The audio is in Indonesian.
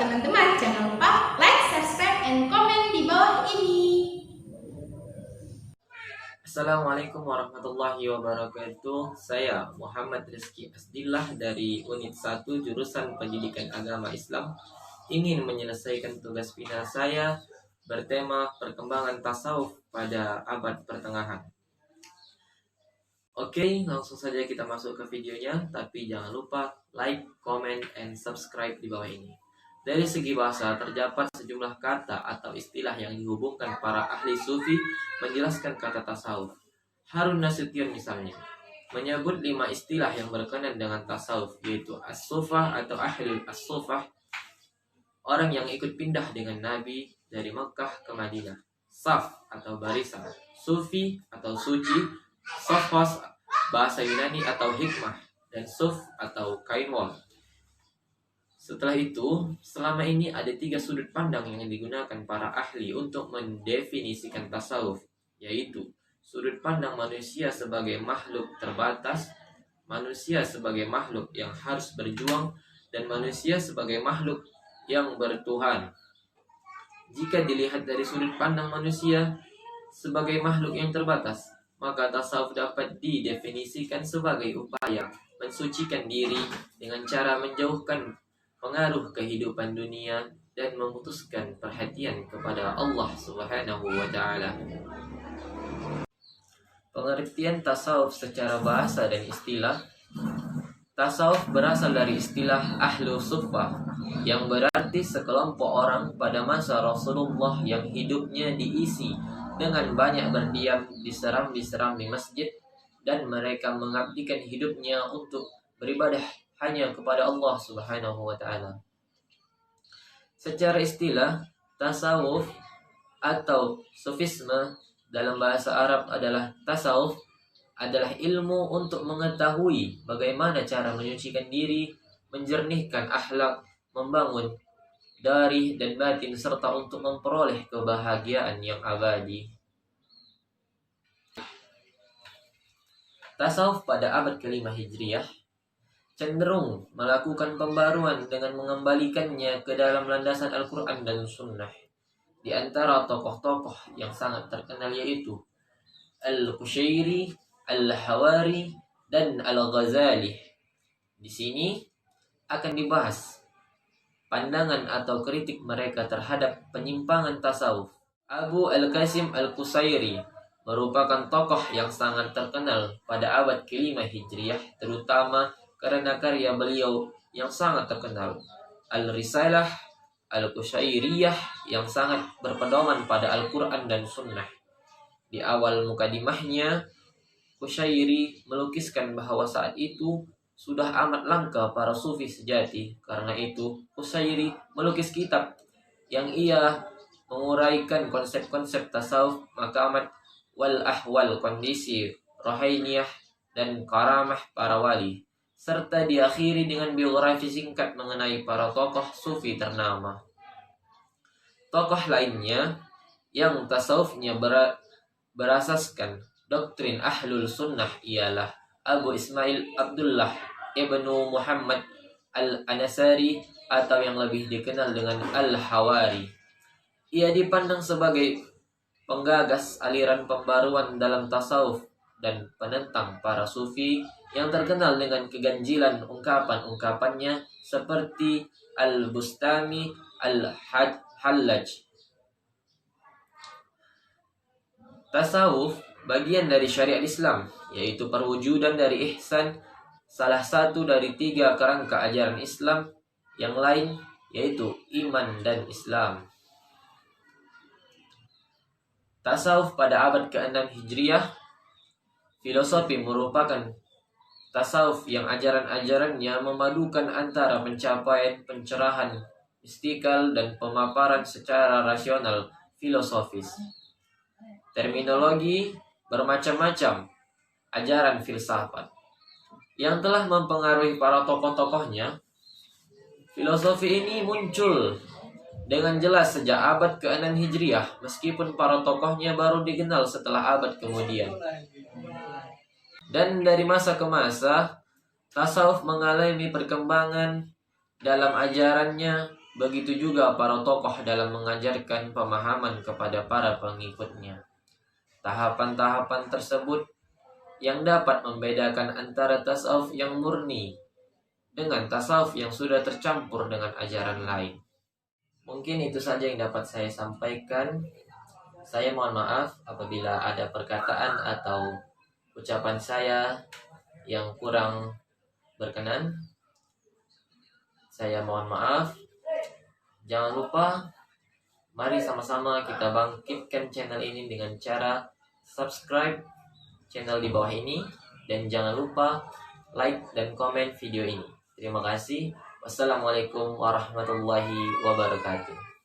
teman-teman, jangan lupa like, subscribe, and komen di bawah ini. Assalamualaikum warahmatullahi wabarakatuh. Saya Muhammad Rizky Asdillah dari Unit 1 Jurusan Pendidikan Agama Islam ingin menyelesaikan tugas final saya bertema perkembangan tasawuf pada abad pertengahan. Oke, langsung saja kita masuk ke videonya, tapi jangan lupa like, comment, and subscribe di bawah ini. Dari segi bahasa, terdapat sejumlah kata atau istilah yang dihubungkan para ahli sufi menjelaskan kata tasawuf. Harun Nasution misalnya menyebut 5 istilah yang berkenaan dengan tasawuf, yaitu as-sufah atau ahlul as-sufah, orang yang ikut pindah dengan Nabi dari Mekah ke Madinah. Saf atau barisan, sufi atau suci, sofos bahasa Yunani atau hikmah, dan suf atau kainwal. Setelah itu, selama ini ada 3 sudut pandang yang digunakan para ahli untuk mendefinisikan tasawuf, yaitu sudut pandang manusia sebagai makhluk terbatas, manusia sebagai makhluk yang harus berjuang, dan manusia sebagai makhluk yang bertuhan. Jika dilihat dari sudut pandang manusia sebagai makhluk yang terbatas, maka tasawuf dapat didefinisikan sebagai upaya mensucikan diri dengan cara menjauhkan pengaruh kehidupan dunia dan memutuskan perhatian kepada Allah Subhanahu wa Ta'ala. Pengertian tasawuf secara bahasa dan istilah. Tasawuf berasal dari istilah ahlu suffah, yang berarti sekelompok orang pada masa Rasulullah yang hidupnya diisi dengan banyak berdiam di seram-seram di masjid, dan mereka mengabdikan hidupnya untuk beribadah hanya kepada Allah Subhanahu wa Ta'ala. Secara istilah, tasawuf atau sufisme dalam bahasa Arab adalah tasawuf adalah ilmu untuk mengetahui bagaimana cara menyucikan diri, menjernihkan akhlak, membangun dari dan batin, serta untuk memperoleh kebahagiaan yang abadi. Tasawuf pada abad ke-5 Hijriah cenderung melakukan pembaruan dengan mengembalikannya ke dalam landasan Al-Quran dan Sunnah. Di antara tokoh-tokoh yang sangat terkenal yaitu Al-Qushairi, Al-Hawari, dan Al-Ghazali. Di sini akan dibahas pandangan atau kritik mereka terhadap penyimpangan tasawuf. Abu Al-Qasim Al-Qusairi merupakan tokoh yang sangat terkenal pada abad ke-5 Hijriah, terutama karena karya beliau yang sangat terkenal, Al-Risalah Al-Qushairiyah, yang sangat berpedoman pada Al-Quran dan Sunnah. Di awal mukadimahnya, Qushairi melukiskan bahwa saat itu sudah amat langka para sufi sejati. Karena itu, Qushairi melukis kitab yang ia menguraikan konsep-konsep tasawuf, maqamat wal ahwal, kondisi rohainiyah dan karamah para wali, serta diakhiri dengan biografi singkat mengenai para tokoh sufi ternama. Tokoh lainnya yang tasawufnya berasaskan doktrin ahlul sunnah ialah Abu Ismail Abdullah ibnu Muhammad al-Anasari, atau yang lebih dikenal dengan Al-Hawari. Ia dipandang sebagai penggagas aliran pembaruan dalam tasawuf dan penentang para sufi yang terkenal dengan keganjilan ungkapan-ungkapannya seperti Al-Bustami Al-Hallaj. Tasawuf bagian dari syariat Islam, yaitu perwujudan dari ihsan, salah satu dari 3 kerangka ajaran Islam yang lain, yaitu iman dan Islam. Tasawuf pada abad ke-6 Hijriah, filosofi merupakan tasawuf yang ajaran-ajarannya memadukan antara pencapaian pencerahan mistikal dan pemaparan secara rasional filosofis. Terminologi bermacam-macam ajaran filsafat yang telah mempengaruhi para tokoh-tokohnya. Filosofi ini muncul dengan jelas sejak abad ke-6 Hijriah, meskipun para tokohnya baru dikenal setelah abad kemudian. Dan dari masa ke masa, tasawuf mengalami perkembangan dalam ajarannya Begitu juga para tokoh dalam mengajarkan pemahaman kepada para pengikutnya. Tahapan-tahapan tersebut yang dapat membedakan antara tasawuf yang murni dengan tasawuf yang sudah tercampur dengan ajaran lain. Mungkin itu saja yang dapat saya sampaikan. Saya mohon maaf apabila ada perkataan atau ucapan saya yang kurang berkenan. Saya mohon maaf. Jangan lupa, mari sama-sama kita bangkitkan channel ini dengan cara subscribe channel di bawah ini. Dan jangan lupa like dan komen video ini. Terima kasih. Wassalamualaikum warahmatullahi wabarakatuh.